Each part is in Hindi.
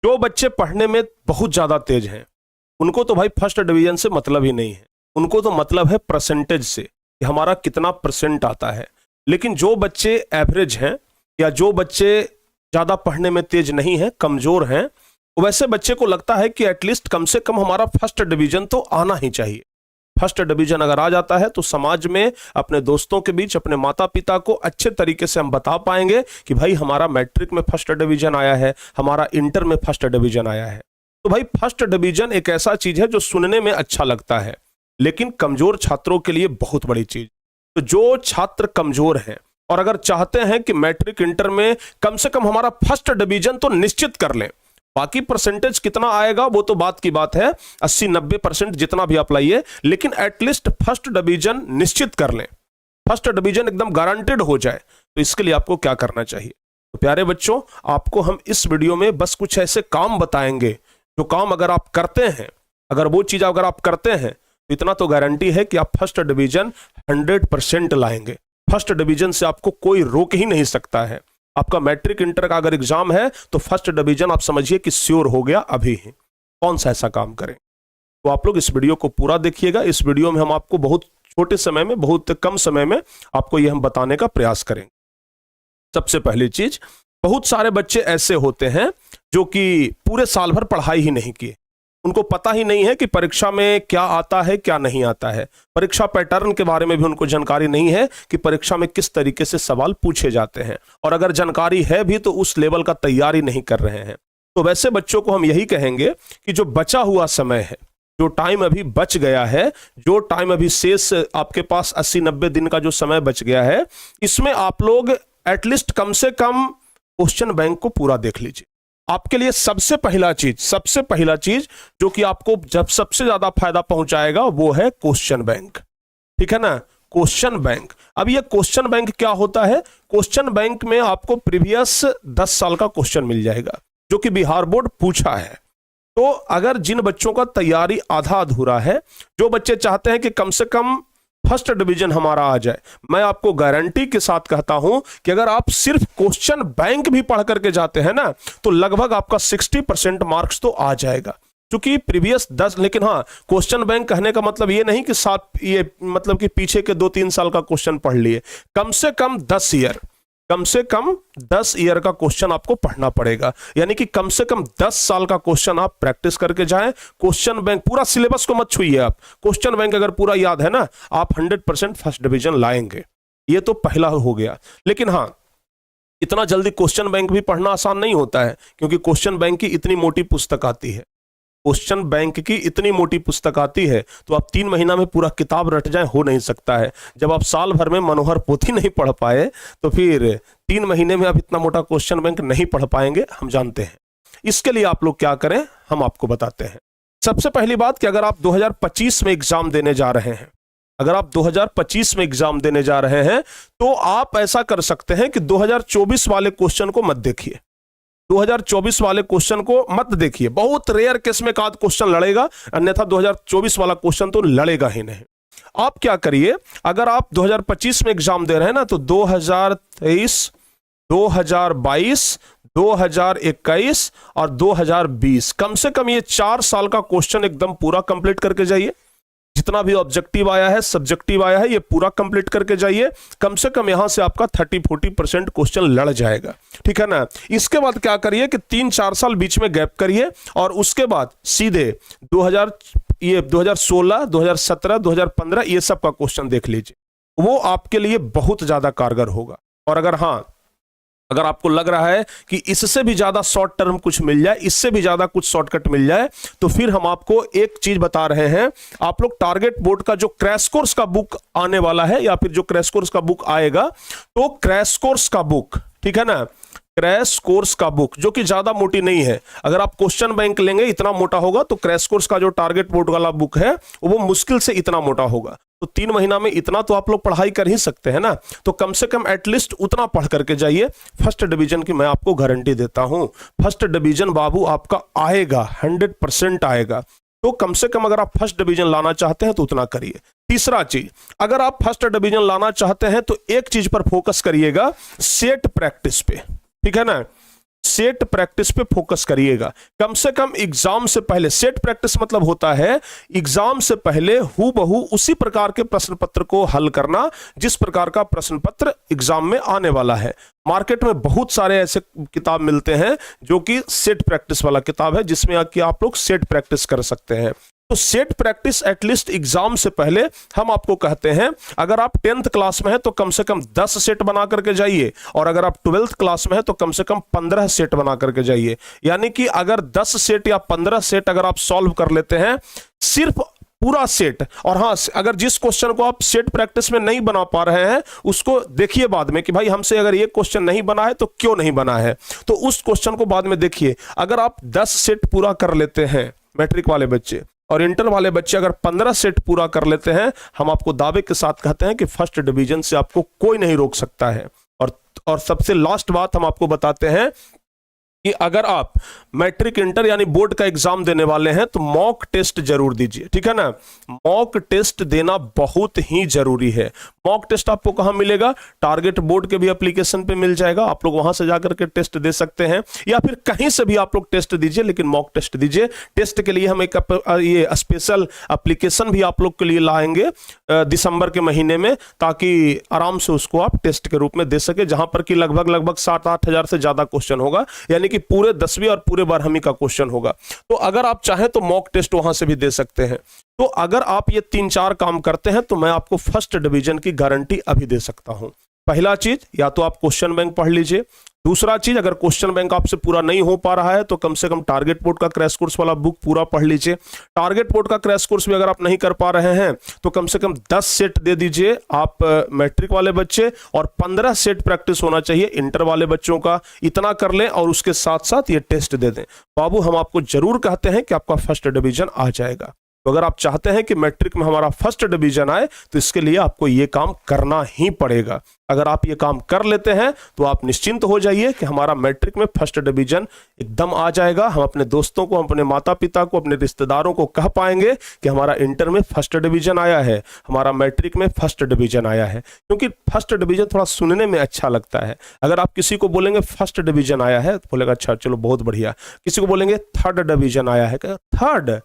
जो बच्चे पढ़ने में बहुत ज्यादा तेज हैं उनको तो भाई फर्स्ट डिवीजन से मतलब ही नहीं है, उनको तो मतलब है परसेंटेज से कि हमारा कितना परसेंट आता है। लेकिन जो बच्चे एवरेज हैं या जो बच्चे ज्यादा पढ़ने में तेज नहीं हैं, कमजोर हैं, वैसे बच्चे को लगता है कि एटलीस्ट कम से कम हमारा फर्स्ट डिवीजन तो आना ही चाहिए। फर्स्ट डिवीजन अगर आ जाता है तो समाज में, अपने दोस्तों के बीच, अपने माता पिता को अच्छे तरीके से हम बता पाएंगे कि भाई हमारा मैट्रिक में फर्स्ट डिवीजन आया है, हमारा इंटर में फर्स्ट डिवीजन आया है। तो भाई फर्स्ट डिवीजन एक ऐसा चीज है जो सुनने में अच्छा लगता है, लेकिन कमजोर छात्रों के लिए बहुत बड़ी चीज। तो जो छात्र कमजोर हैं और अगर चाहते हैं कि मैट्रिक इंटर में कम से कम हमारा फर्स्ट डिवीजन तो निश्चित कर लें, बाकी परसेंटेज कितना आएगा वो तो बात की बात है, 80-90% जितना भी आप लाइए, लेकिन एटलीस्ट फर्स्ट डिवीजन निश्चित कर लें, फर्स्ट डिवीजन एकदम गारंटेड हो जाए। तो इसके लिए आपको क्या करना चाहिए? तो प्यारे बच्चों, आपको हम इस वीडियो में बस कुछ ऐसे काम बताएंगे जो काम अगर आप करते हैं, अगर वो चीज अगर आप करते हैं तो इतना तो गारंटी है कि आप फर्स्ट डिवीजन 100% लाएंगे। फर्स्ट डिवीजन से आपको कोई रोक ही नहीं सकता है। आपका मैट्रिक इंटर का अगर एग्जाम है तो फर्स्ट डिवीजन आप समझिए कि श्योर हो गया अभी ही। कौन सा ऐसा काम करें? तो आप लोग इस वीडियो को पूरा देखिएगा। इस वीडियो में हम आपको बहुत छोटे समय में, बहुत कम समय में आपको यह हम बताने का प्रयास करेंगे। सबसे पहली चीज, बहुत सारे बच्चे ऐसे होते हैं जो कि पूरे साल भर पढ़ाई ही नहीं किए, उनको पता ही नहीं है कि परीक्षा में क्या आता है क्या नहीं आता है, परीक्षा पैटर्न के बारे में भी उनको जानकारी नहीं है कि परीक्षा में किस तरीके से सवाल पूछे जाते हैं, और अगर जानकारी है भी तो उस लेवल का तैयारी नहीं कर रहे हैं। तो वैसे बच्चों को हम यही कहेंगे कि जो बचा हुआ समय है, जो टाइम अभी बच गया है, जो टाइम अभी शेष आपके पास 80-90 दिन का जो समय बच गया है, इसमें आप लोग एटलीस्ट कम से कम क्वेश्चन बैंक को पूरा देख लीजिए। आपके लिए सबसे पहला चीज जो कि आपको जब सबसे ज्यादा फायदा पहुंचाएगा वो है क्वेश्चन बैंक। ठीक है ना? Question bank. अब ये क्वेश्चन बैंक क्या होता है? क्वेश्चन बैंक में आपको प्रीवियस 10 साल का क्वेश्चन मिल जाएगा जो कि बिहार बोर्ड पूछा है। तो अगर जिन बच्चों का तैयारी आधा अधूरा है, जो बच्चे चाहते हैं कि कम से कम फर्स्ट डिवीजन हमारा आ जाए, मैं आपको गारंटी के साथ कहता हूं कि अगर आप सिर्फ क्वेश्चन बैंक भी पढ़ करके जाते हैं ना तो लगभग आपका 60% मार्क्स तो आ जाएगा, क्योंकि प्रीवियस 10। लेकिन हाँ, क्वेश्चन बैंक कहने का मतलब ये नहीं कि ये मतलब कि पीछे के 2-3 साल का क्वेश्चन पढ़ लिए, कम से कम 10 ईयर का क्वेश्चन आपको पढ़ना पड़ेगा। यानी कि कम से कम 10 साल का क्वेश्चन आप प्रैक्टिस करके जाएं। क्वेश्चन बैंक पूरा सिलेबस को मत छूइए आप, क्वेश्चन बैंक अगर पूरा याद है ना, आप 100% फर्स्ट डिवीजन लाएंगे। ये तो पहला हो गया। लेकिन हाँ, इतना जल्दी क्वेश्चन बैंक भी पढ़ना आसान नहीं होता है, क्योंकि क्वेश्चन बैंक की इतनी मोटी पुस्तक आती है, क्वेश्चन बैंक की इतनी मोटी पुस्तक आती है, तो आप 3 महीना में पूरा किताब रट जाए, हो नहीं सकता है। जब आप साल भर में मनोहर पोथी नहीं पढ़ पाए तो फिर 3 महीने में आप इतना मोटा क्वेश्चन बैंक नहीं पढ़ पाएंगे, हम जानते हैं। इसके लिए आप लोग क्या करें, हम आपको बताते हैं। सबसे पहली बात कि अगर आप 2025 में एग्जाम देने जा रहे हैं, अगर आप 2025 में एग्जाम देने जा रहे हैं तो आप ऐसा कर सकते हैं कि 2024 वाले क्वेश्चन को मत देखिए। 2024 वाले क्वेश्चन को मत देखिए, बहुत रेयर केस में एक क्वेश्चन लड़ेगा, अन्यथा 2024 वाला क्वेश्चन तो लड़ेगा ही नहीं। आप क्या करिए, अगर आप 2025 में एग्जाम दे रहे हैं ना तो 2023, 2022, 2021 और 2020, कम से कम ये 4 साल का क्वेश्चन एकदम पूरा कंप्लीट करके जाइए। जितना भी ऑब्जेक्टिव आया है, सब्जेक्टिव आया है, ये पूरा कंप्लीट करके जाइए। कम से कम यहां से आपका 30-40% क्वेश्चन लड़ जाएगा। ठीक है ना? इसके बाद क्या करिए कि 3-4 साल बीच में गैप करिए और उसके बाद सीधे 2016, 2017, 2015 ये सब का क्वेश्चन देख लीजिए, वो आपके लिए बहुत ज्यादा कारगर होगा। और अगर आपको लग रहा है कि इससे भी ज्यादा शॉर्ट टर्म कुछ मिल जाए, इससे भी ज्यादा कुछ शॉर्टकट मिल जाए, तो फिर हम आपको एक चीज बता रहे हैं। आप लोग टारगेट बोर्ड का जो क्रैश कोर्स का बुक आने वाला है, या फिर जो क्रैश कोर्स का बुक आएगा, तो क्रैश कोर्स का बुक, ठीक है ना, क्रैश कोर्स का बुक जो कि ज्यादा मोटी नहीं है। अगर आप क्वेश्चन बैंक लेंगे इतना मोटा होगा, तो क्रैश कोर्स का जो टारगेट बोर्ड वाला बुक है वो मुश्किल से इतना मोटा होगा। तो 3 महीना में इतना तो आप लोग पढ़ाई कर ही सकते हैं ना। तो कम से कम एटलीस्ट उतना पढ़ करके जाइए। फर्स्ट डिवीजन की मैं आपको गारंटी देता हूं, फर्स्ट डिवीजन बाबू आपका आएगा, 100% आएगा। तो कम से कम अगर आप फर्स्ट डिवीजन लाना चाहते हैं तो उतना करिए। तीसरा चीज, अगर आप फर्स्ट डिवीजन लाना चाहते हैं तो एक चीज पर फोकस करिएगा, सेट प्रैक्टिस पे। ठीक है ना? सेट प्रैक्टिस पे फोकस करिएगा। कम से कम एग्जाम से पहले, सेट प्रैक्टिस मतलब होता है एग्जाम से पहले हूबहू उसी प्रकार के प्रश्न पत्र को हल करना जिस प्रकार का प्रश्न पत्र एग्जाम में आने वाला है। मार्केट में बहुत सारे ऐसे किताब मिलते हैं जो कि सेट प्रैक्टिस वाला किताब है, जिसमें कि आप लोग सेट प्रैक्टिस कर सकते हैं। तो सेट प्रैक्टिस एटलीस्ट एग्जाम से पहले हम आपको कहते हैं, अगर आप 10th क्लास में हैं तो कम से कम 10 सेट बना करके जाइए, और अगर आप 12th क्लास में हैं तो कम से कम 15 सेट बना करके जाइए। यानी कि अगर 10 सेट या 15 सेट अगर आप सॉल्व कर लेते हैं, सिर्फ पूरा सेट, और हाँ, अगर जिस क्वेश्चन को आप सेट प्रैक्टिस में नहीं बना पा रहे हैं उसको देखिए बाद में कि भाई हमसे अगर ये क्वेश्चन नहीं बना है तो क्यों नहीं बना है, तो उस क्वेश्चन को बाद में देखिए। अगर आप 10 सेट पूरा कर लेते हैं मैट्रिक वाले बच्चे, और इंटर वाले बच्चे अगर 15 सेट पूरा कर लेते हैं, हम आपको दावे के साथ कहते हैं कि फर्स्ट डिवीजन से आपको कोई नहीं रोक सकता है। और सबसे लास्ट बात हम आपको बताते हैं कि अगर आप मैट्रिक इंटर यानी बोर्ड का एग्जाम देने वाले हैं तो मॉक टेस्ट जरूर दीजिए, ठीक है ना। मॉक टेस्ट देना बहुत ही जरूरी है। मॉक टेस्ट आपको कहां मिलेगा? टारगेट बोर्ड के भी एप्लीकेशन पे मिल जाएगा, आप लोग वहां से जाकर के टेस्ट दे सकते हैं, या फिर कहीं से भी आप लोग टेस्ट दीजिए, लेकिन मॉक टेस्ट दीजिए। टेस्ट के लिए हम एक ये स्पेशल एप्लीकेशन भी आप लोग के लिए लाएंगे दिसंबर के महीने में, ताकि आराम से उसको आप टेस्ट के रूप में दे सके, जहां पर कि लगभग 7-8 हजार से ज्यादा क्वेश्चन होगा, यानी कि पूरे 10वीं और पूरे 12वीं का क्वेश्चन होगा। तो अगर आप चाहें तो मॉक टेस्ट वहां से भी दे सकते हैं। तो अगर आप ये 3-4 काम करते हैं तो मैं आपको फर्स्ट डिवीजन की गारंटी अभी दे सकता हूं। पहला चीज, या तो आप क्वेश्चन बैंक पढ़ लीजिए। दूसरा चीज, अगर क्वेश्चन बैंक आपसे पूरा नहीं हो पा रहा है तो कम से कम टारगेट बोर्ड का क्रैश कोर्स वाला बुक पूरा पढ़ लीजिए। टारगेट बोर्ड का क्रैश कोर्स भी अगर आप नहीं कर पा रहे हैं तो कम से कम 10 सेट दे दीजिए आप मैट्रिक वाले बच्चे, और 15 सेट प्रैक्टिस होना चाहिए इंटर वाले बच्चों का। इतना कर लें और उसके साथ साथ ये टेस्ट दे दें। बाबू, हम आपको जरूर कहते हैं कि आपका फर्स्ट डिवीजन आ जाएगा। तो अगर आप चाहते हैं कि मैट्रिक में हमारा फर्स्ट डिवीजन आए तो इसके लिए आपको ये काम करना ही पड़ेगा। अगर आप ये काम कर लेते हैं तो आप निश्चिंत हो जाइए कि हमारा मैट्रिक में फर्स्ट डिवीजन एकदम आ जाएगा। हम अपने दोस्तों को, अपने माता पिता को, अपने रिश्तेदारों को कह पाएंगे कि हमारा इंटर में फर्स्ट डिवीजन आया है, हमारा मैट्रिक में फर्स्ट डिवीजन आया है। क्योंकि फर्स्ट डिवीजन थोड़ा सुनने में अच्छा लगता है। अगर आप किसी को बोलेंगे फर्स्ट डिवीजन आया है तो बोलेगा अच्छा चलो बहुत बढ़िया। किसी को बोलेंगे थर्ड डिवीजन आया है, थर्ड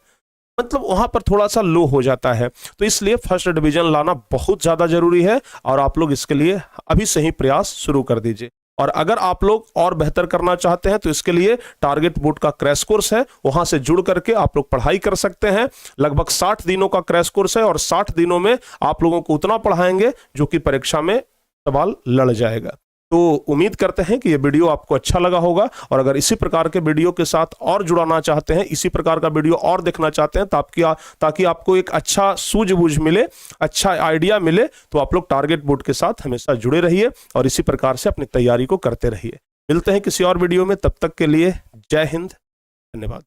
मतलब वहां पर थोड़ा सा लो हो जाता है। तो इसलिए फर्स्ट डिवीजन लाना बहुत ज्यादा जरूरी है, और आप लोग इसके लिए अभी से ही प्रयास शुरू कर दीजिए। और अगर आप लोग और बेहतर करना चाहते हैं तो इसके लिए टारगेट बोर्ड का क्रैश कोर्स है, वहां से जुड़ करके आप लोग पढ़ाई कर सकते हैं। लगभग 60 दिनों का क्रैश कोर्स है, और 60 दिनों में आप लोगों को उतना पढ़ाएंगे जो कि परीक्षा में सवाल लड़ जाएगा। तो उम्मीद करते हैं कि ये वीडियो आपको अच्छा लगा होगा, और अगर इसी प्रकार के वीडियो के साथ और जुड़ाना चाहते हैं, इसी प्रकार का वीडियो और देखना चाहते हैं ताकि आपको एक अच्छा सूझबूझ मिले, अच्छा आइडिया मिले, तो आप लोग टारगेट बोर्ड के साथ हमेशा जुड़े रहिए और इसी प्रकार से अपनी तैयारी को करते रहिए। मिलते हैं किसी और वीडियो में, तब तक के लिए जय हिंद, धन्यवाद।